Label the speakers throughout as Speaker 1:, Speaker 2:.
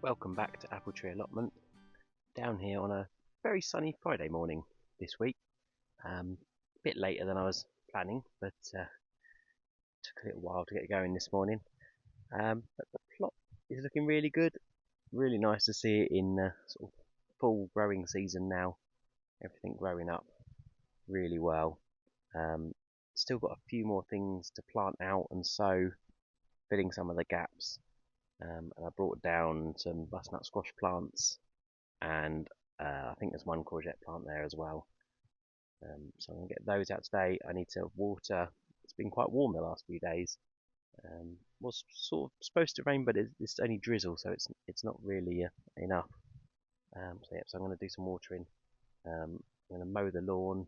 Speaker 1: Welcome back to Apple Tree Allotment, down here on a very sunny Friday morning this week. A bit later than I was planning, but took a little while to get going this morning. But the plot is looking really good, really nice to see it in sort of full growing season now. Everything growing up really well. Um, Still got a few more things to plant out and sow, filling some of the gaps. And I brought down some butternut squash plants and I think there's one courgette plant there as well. So I'm going to get those out today. I need to water. It's been quite warm the last few days. Was sort of supposed to rain, but it's only drizzle, so it's not really enough. So I'm going to do some watering. I'm going to mow the lawn,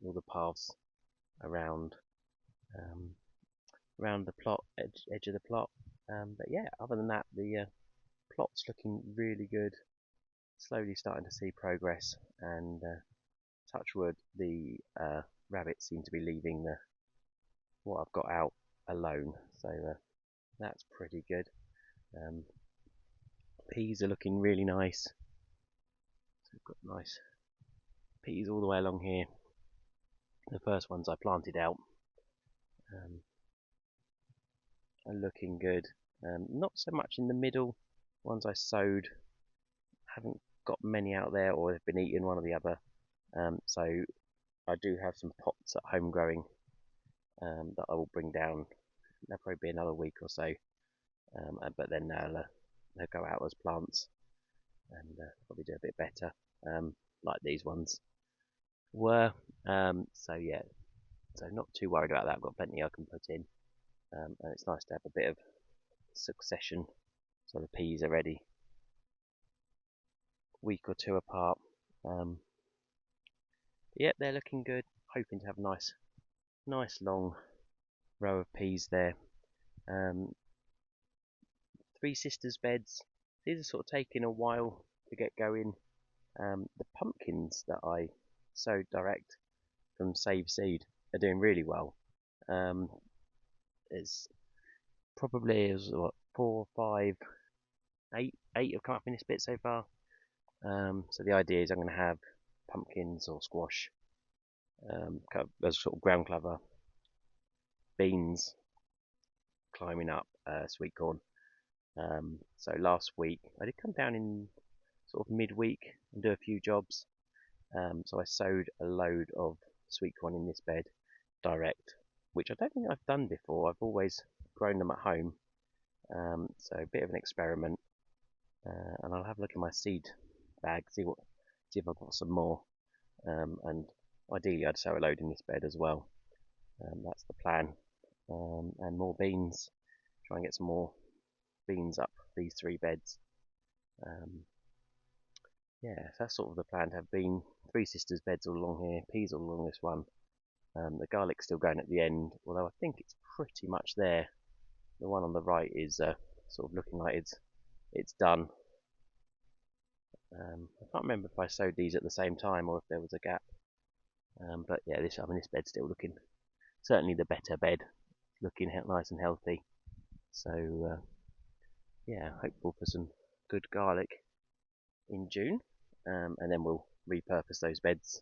Speaker 1: all the paths around um, around the plot, edge of the plot. But yeah, other than that, the plot's looking really good. Slowly starting to see progress, and touch wood, the rabbits seem to be leaving what I've got out alone, so that's pretty good. Um, Peas are looking really nice. So we've got nice peas all the way along here. The first ones I planted out um, are looking good. Not so much in the middle. Ones I sowed haven't got many out there, or they've been eaten, one or the other. So I do have some pots at home growing that I will bring down. There'll probably be another week or so, but then they'll go out as plants and probably do a bit better, like these ones were. So yeah, so not too worried about that. I've got plenty I can put in, and it's nice to have a bit of succession. So the peas are ready, week or two apart. Yep, they're looking good. Hoping to have a nice long row of peas there. Three sisters beds. These are sort of taking a while to get going. The pumpkins that I sowed direct from Save Seed are doing really well. It's probably what, 4, 5, 8 have come up in this bit so far. So the idea is I'm going to have pumpkins or squash, as sort of ground cover, beans climbing up, sweet corn. So last week I did come down in sort of midweek and do a few jobs. So I sowed a load of sweet corn in this bed direct, which I don't think I've done before. I've always grown them at home. So a bit of an experiment, and I'll have a look in my seed bag, see if I've got some more. And ideally, I'd sow a load in this bed as well. That's the plan. And more beans. Try and get some more beans up these 3 beds. Yeah, so that's sort of the plan, to have 3 sisters beds all along here, peas all along this one. The garlic's still going at the end, although I think it's pretty much there. The one on the right is sort of looking like it's done. I can't remember if I sowed these at the same time or if there was a gap. But yeah, this bed's still looking, certainly the better bed, looking nice and healthy. So yeah, hopeful for some good garlic in June, and then we'll repurpose those beds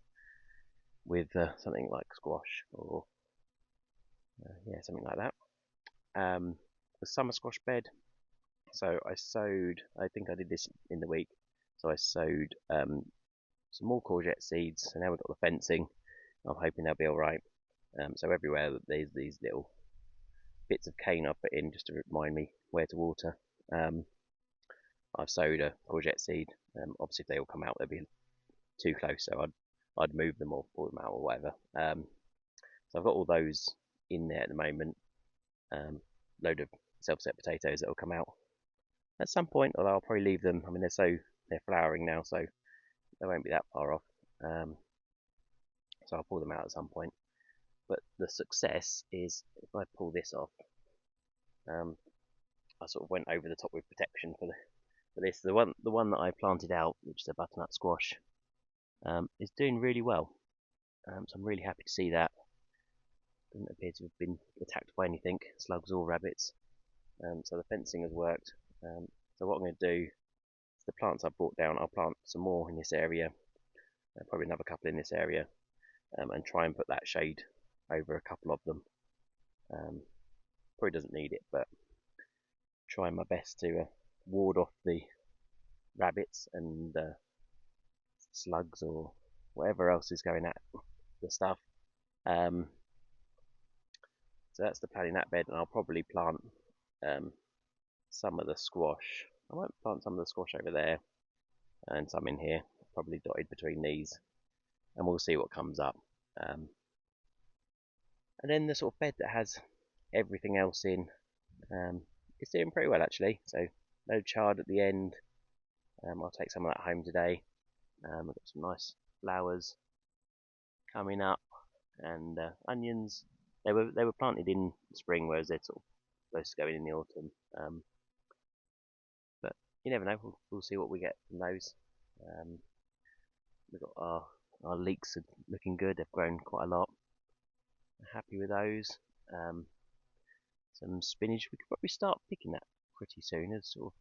Speaker 1: with something like squash or yeah, something like that. The summer squash bed. So I sowed. I think I did this in the week. So I sowed some more courgette seeds, and now we've got the fencing. I'm hoping they'll be all right. So everywhere there's these little bits of cane I put in just to remind me where to water. I've sowed a courgette seed. Obviously, if they all come out, they'd be too close, so I'd move them or pull them out or whatever. So I've got all those in there at the moment. Load of self-set potatoes that will come out at some point, although I'll probably leave them. I mean, they're flowering now, so they won't be that far off. So I'll pull them out at some point. But the success is if I pull this off. I sort of went over the top with protection for this. The one that I planted out, which is a butternut squash, is doing really well. So I'm really happy to see that. Doesn't appear to have been attacked by anything, slugs or rabbits. So the fencing has worked. So what I'm going to do the plants I've brought down, I'll plant some more in this area, probably another couple in this area, and try and put that shade over a couple of them. Probably doesn't need it, but trying my best to ward off the rabbits and slugs or whatever else is going at the stuff. So that's the plan in that bed, and I'll probably plant some of the squash. I might plant some of the squash over there and some in here, probably dotted between these, and we'll see what comes up. And then the sort of bed that has everything else in, it's doing pretty well actually. So no chard at the end. I'll take some of that home today. I've got some nice flowers coming up, and onions. They were planted in spring, whereas they're sort of supposed to go in the autumn. But you never know. We'll see what we get from those. We've got our leeks are looking good. They've grown quite a lot. Happy with those. Some spinach. We could probably start picking that pretty soon as sort of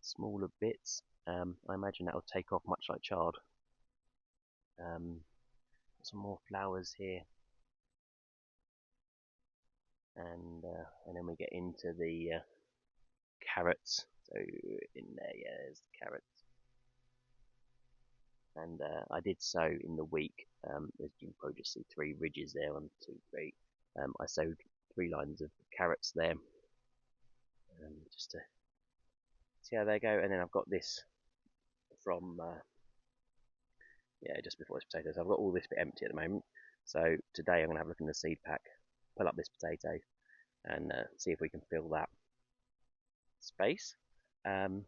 Speaker 1: smaller bits. I imagine that will take off much like chard. Some more flowers here, and then we get into the carrots. So in there, yeah, there's the carrots. And I did sow in the week. You can probably just see 3 ridges there, 1, 2, 3. I sowed 3 lines of carrots there, just to see how they go. And then I've got this from just before this potato. So I've got all this bit empty at the moment. So today I'm going to have a look in the seed pack, pull up this potato, and see if we can fill that space. And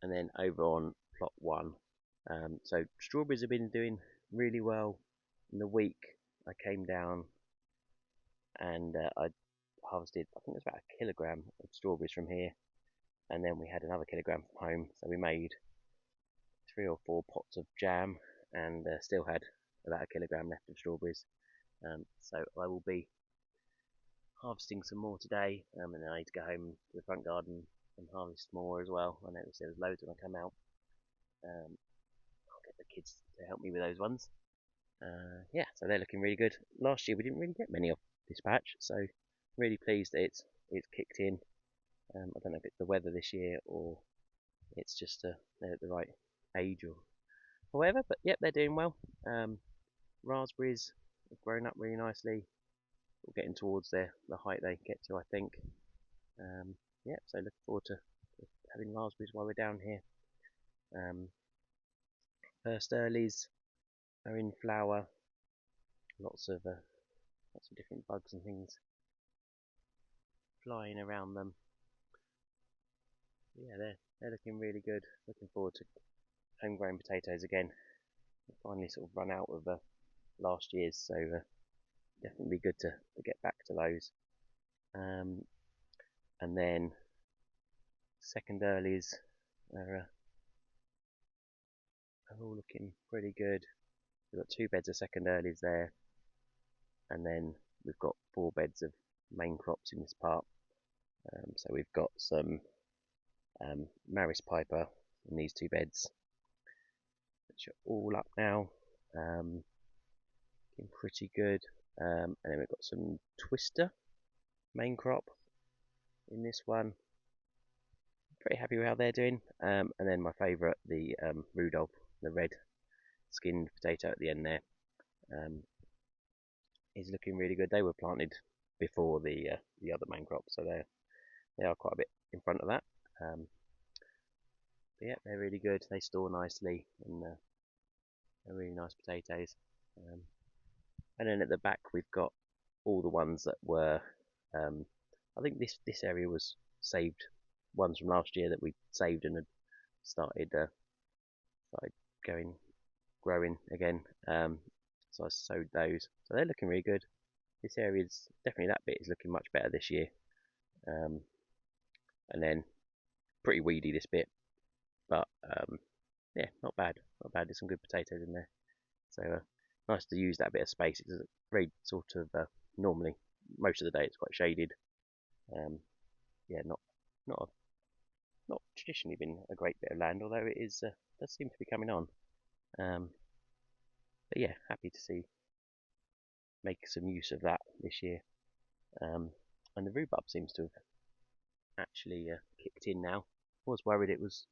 Speaker 1: then over on plot 1, so strawberries have been doing really well. In the week I came down and I harvested, I think it was about 1 kilogram of strawberries from here, and then we had another kilogram from home, so we made 3 or 4 pots of jam, and still had about 1 kilogram left of strawberries. So I will be harvesting some more today, and then I need to go home to the front garden and harvest more as well. I noticed there was loads when I come out. I'll get the kids to help me with those ones. Yeah, so they're looking really good. Last year we didn't really get many off this patch, so I'm really pleased that it's kicked in. I don't know if it's the weather this year or it's just they're at the right age or whatever, but yep, they're doing well. Raspberries have grown up really nicely. We're getting towards the height they get to, I think. Yeah, so looking forward to having raspberries while we're down here. First earlies are in flower. Lots of different bugs and things flying around them. Yeah, they're looking really good. Looking forward to homegrown potatoes again. We finally sort of run out of last year's, so definitely good to get back to those. And then second earlies are all looking pretty good. We've got 2 beds of second earlies there, and then we've got 4 beds of main crops in this part. So we've got some Maris Piper in these 2 beds, which are all up now, looking pretty good. And then we've got some Twister main crop in this one. Pretty happy with how they're doing. And then my favourite, the Rudolph, the red skinned potato at the end there, is looking really good. They were planted before the other main crop, so they are quite a bit in front of that. But yeah, they're really good. They store nicely, and they're really nice potatoes. And then at the back we've got all the ones that were, I think this area was saved, ones from last year that we saved and had started growing again. So I sowed those, so they're looking really good. This area is definitely, that bit is looking much better this year. And then pretty weedy this bit, but yeah, not bad. There's some good potatoes in there. So nice to use that bit of space. It's very sort of normally most of the day it's quite shaded. Yeah, not not not traditionally been a great bit of land, although it is does seem to be coming on. Um, but yeah, happy to see make some use of that this year. Um, and the rhubarb seems to have actually kicked in now. I was worried it was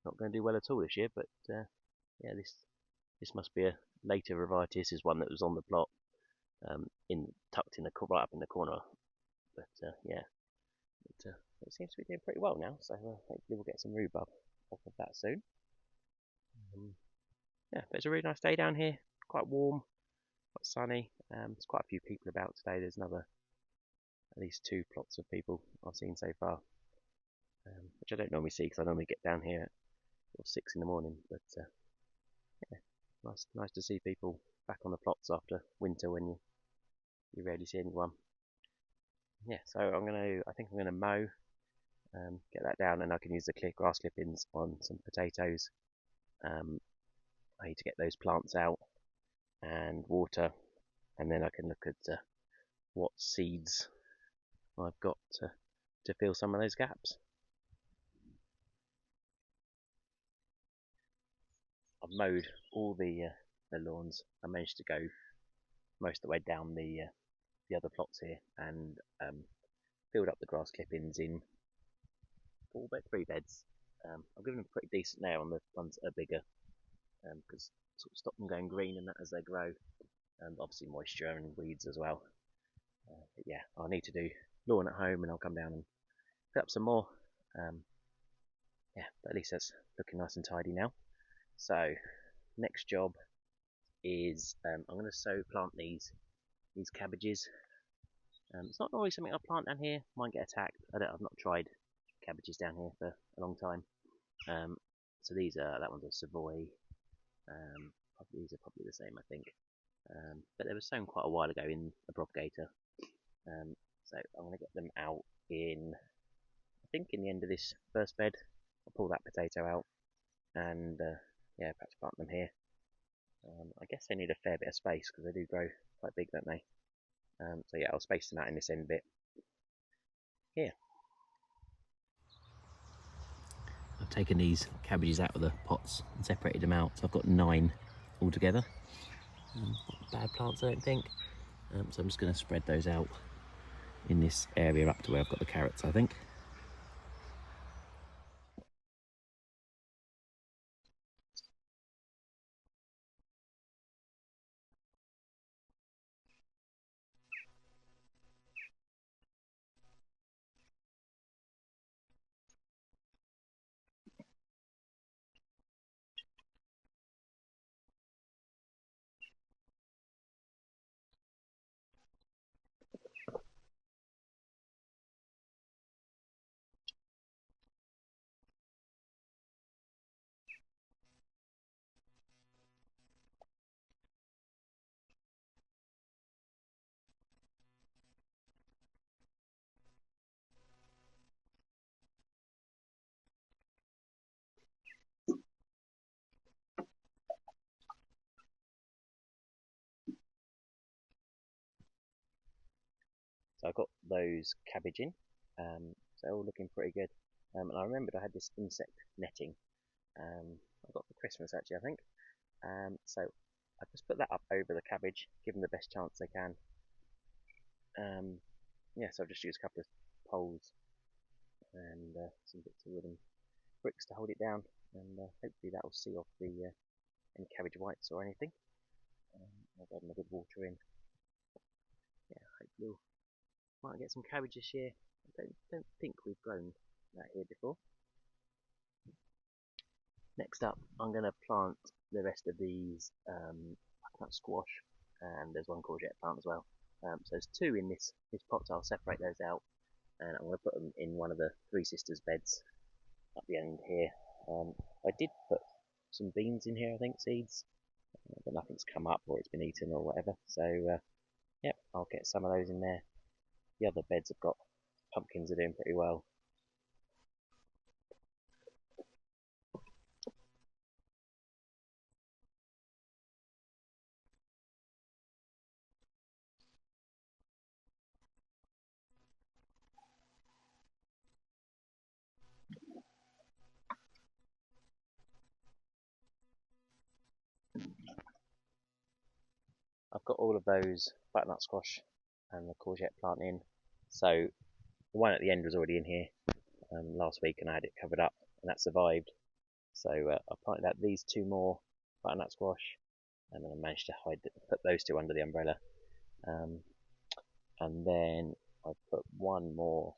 Speaker 1: not going to do well at all this year, but yeah, this must be a later variety. This is one that was on the plot, tucked in the right up in the corner. But yeah, it seems to be doing pretty well now. So hopefully we'll get some rhubarb off of that soon. Yeah, but it's a really nice day down here. Quite warm, quite sunny. There's quite a few people about today. There's at least 2 plots of people I've seen so far, which I don't normally see because I normally get down here at 6 in the morning. But yeah, nice to see people back on the plots after winter when you rarely see anyone. Yeah, so I think I'm gonna mow, get that down, and I can use the grass clippings on some potatoes. I need to get those plants out and water, and then I can look at what seeds I've got to fill some of those gaps. I've mowed all the lawns. I managed to go most of the way down the other plots here and filled up the grass clippings in 3 beds. I've given them pretty decent now on the ones that are bigger, because sort of stop them going green and that as they grow, and obviously moisture and weeds as well. But yeah, I'll need to do lawn at home and I'll come down and put up some more. Yeah, but at least that's looking nice and tidy now. So next job is I'm going to plant these cabbages. It's not always something I plant down here. Might get attacked. I've not tried cabbages down here for a long time. So that one's a Savoy. These are probably the same, I think. But they were sown quite a while ago in a propagator. So I'm going to get them out I think in the end of this first bed. I'll pull that potato out and yeah, perhaps plant them here. I guess they need a fair bit of space because they do grow quite big, don't they? So yeah, I'll space them out in this end bit here. I've taken these cabbages out of the pots and separated them out, so I've got 9 altogether. Not bad plants, I don't think. So I'm just going to spread those out in this area up to where I've got the carrots, I think. So I've got those cabbage in, so they're all looking pretty good. And I remembered I had this insect netting I got for Christmas actually, I think. So I just put that up over the cabbage, give them the best chance they can. Yeah, so I've just used a couple of poles and some bits of wooden bricks to hold it down, and hopefully that will see off any cabbage whites or anything. I've got them a good water in. Yeah, hopefully might get some cabbage this year. I don't think we've grown that here before. Next up, I'm going to plant the rest of these butternut squash, and there's one courgette plant as well. So there's 2 in this pot, so I'll separate those out, and I'm going to put them in one of the Three Sisters beds at the end here. I did put some beans in here, I think, seeds, but nothing's come up or it's been eaten or whatever. So yep, I'll get some of those in there. The other beds have got pumpkins are doing pretty well. got all of those butternut squash and the courgette plant in. So the one at the end was already in here last week, and I had it covered up, and that survived. So I planted out these two more butternut squash, and then I managed to put those two under the umbrella. And then I put one more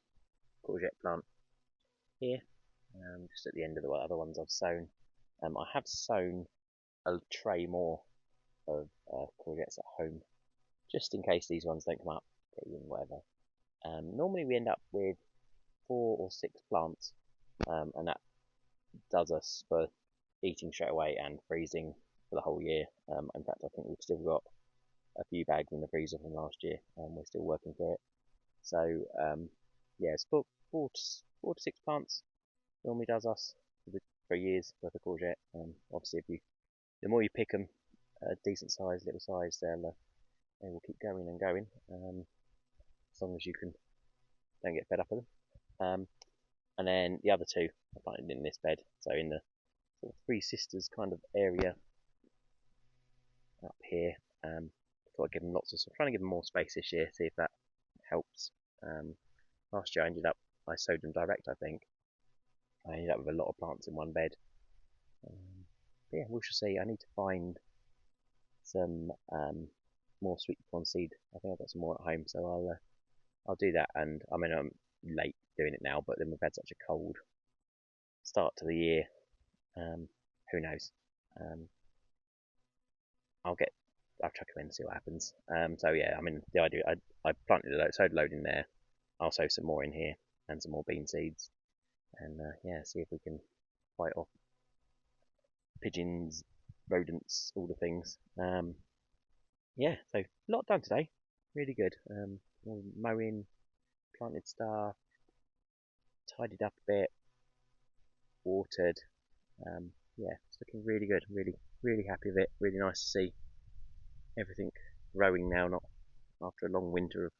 Speaker 1: courgette plant here, just at the end of the other ones I've sown. I have sown a tray more of courgettes at home, just in case these ones don't come up, whatever. Normally we end up with 4 or 6 plants, and that does us for eating straight away and freezing for the whole year. In fact, I think we've still got a few bags in the freezer from last year, and we're still working through it. So yeah, it's 4 to 6 plants normally does us for a year's worth of courgette. Obviously, the more you pick them, decent size, little size, they will keep going and going, as long as you don't get fed up with them. And then the other two I planted in this bed, so in the sort of Three Sisters kind of area up here. Thought I'd give them lots of. I'm trying to give them more space this year, see if that helps. Last year I sowed them direct. I think I ended up with a lot of plants in one bed. But yeah, we shall see. I need to find some more sweet corn seed. I think I've got some more at home, so I'll do that. And I mean, I'm late doing it now, but then we've had such a cold start to the year. Who knows? I'll chuck them in and see what happens. So yeah, I mean, the idea, I sowed a load in there. I'll sow some more in here and some more bean seeds, and yeah, see if we can fight off pigeons, rodents, all the things. Yeah, so a lot done today. Really good. Mowing, planted stuff, tidied up a bit, watered. Yeah, it's looking really good. Really happy with it. Really nice to see everything growing now, not after a long winter of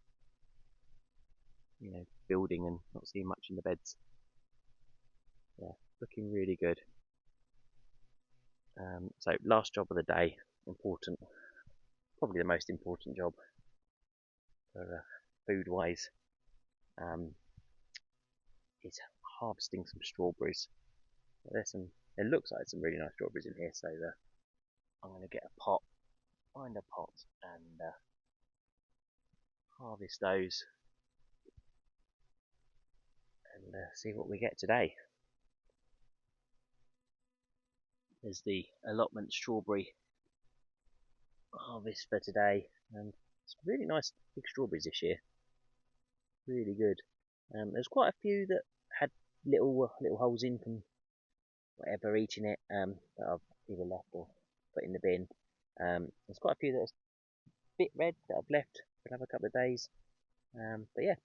Speaker 1: building and not seeing much in the beds. Yeah, looking really good. So last job of the day, important, probably the most important job for food wise, is harvesting some strawberries. It looks like some really nice strawberries in here, so I'm going to get a pot, find a pot, and harvest those, and see what we get today. There's the allotment strawberry harvest for today, and it's really nice big strawberries this year. Really good. There's quite a few that had little holes in from whatever eating it, that I've either left or put in the bin. There's quite a few that are a bit red that I've left for another couple of days. But yeah,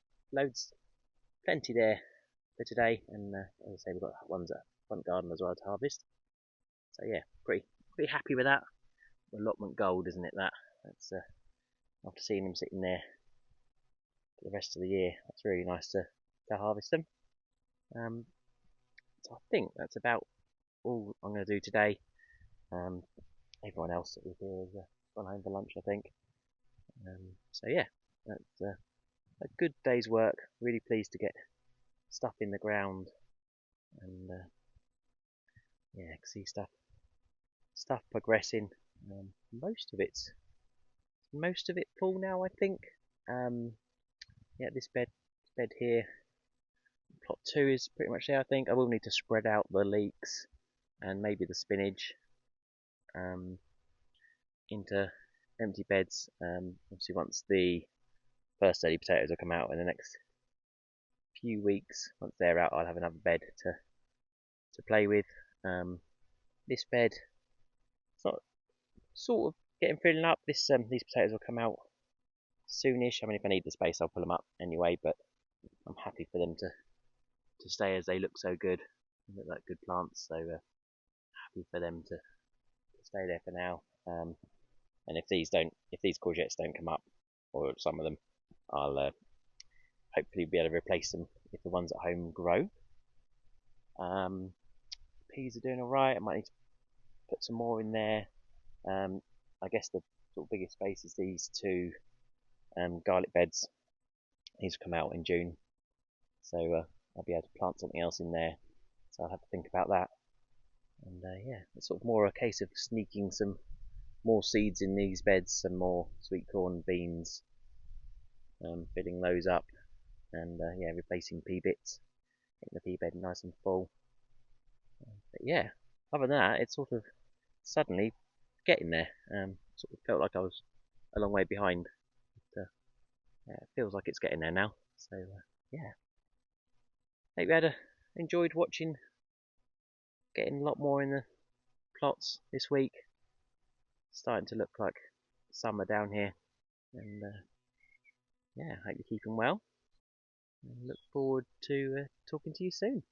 Speaker 1: plenty there for today, and as I say, we've got ones at front garden as well to harvest. So yeah, pretty happy with that. Allotment gold, isn't it? That's after seeing them sitting there for the rest of the year, that's really nice to harvest them. So I think that's about all I'm going to do today. Everyone else that was here has gone home for lunch, I think. So yeah, that's a good day's work. Really pleased to get stuff in the ground, and yeah, see stuff progressing. Most of it full now, I think. Yeah, this bed here, plot 2 is pretty much there. I think I will need to spread out the leeks and maybe the spinach into empty beds. Obviously, once the first early potatoes will come out in the next few weeks, once they're out, I'll have another bed to play with. This bed, it's not sort of getting filling up. These potatoes will come out soonish. I mean, if I need the space, I'll pull them up anyway. But I'm happy for them to stay as they look so good. They look like good plants, so happy for them to stay there for now. And if these courgettes don't come up, or some of them, I'll hopefully be able to replace them if the ones at home grow. Peas are doing alright. I might need to put some more in there. I guess the sort of biggest space is these two garlic beds. These come out in June, so I'll be able to plant something else in there. So I'll have to think about that. And yeah, it's sort of more a case of sneaking some more seeds in these beds, some more sweet corn, beans, filling those up, and yeah, replacing pea bits, getting the pea bed nice and full. But yeah, other than that, it's sort of suddenly getting there. Sort of felt like I was a long way behind. But, yeah, it feels like it's getting there now. So yeah, hope you enjoyed watching. Getting a lot more in the plots this week. Starting to look like summer down here, and yeah, hope you're keeping well. And look forward to talking to you soon.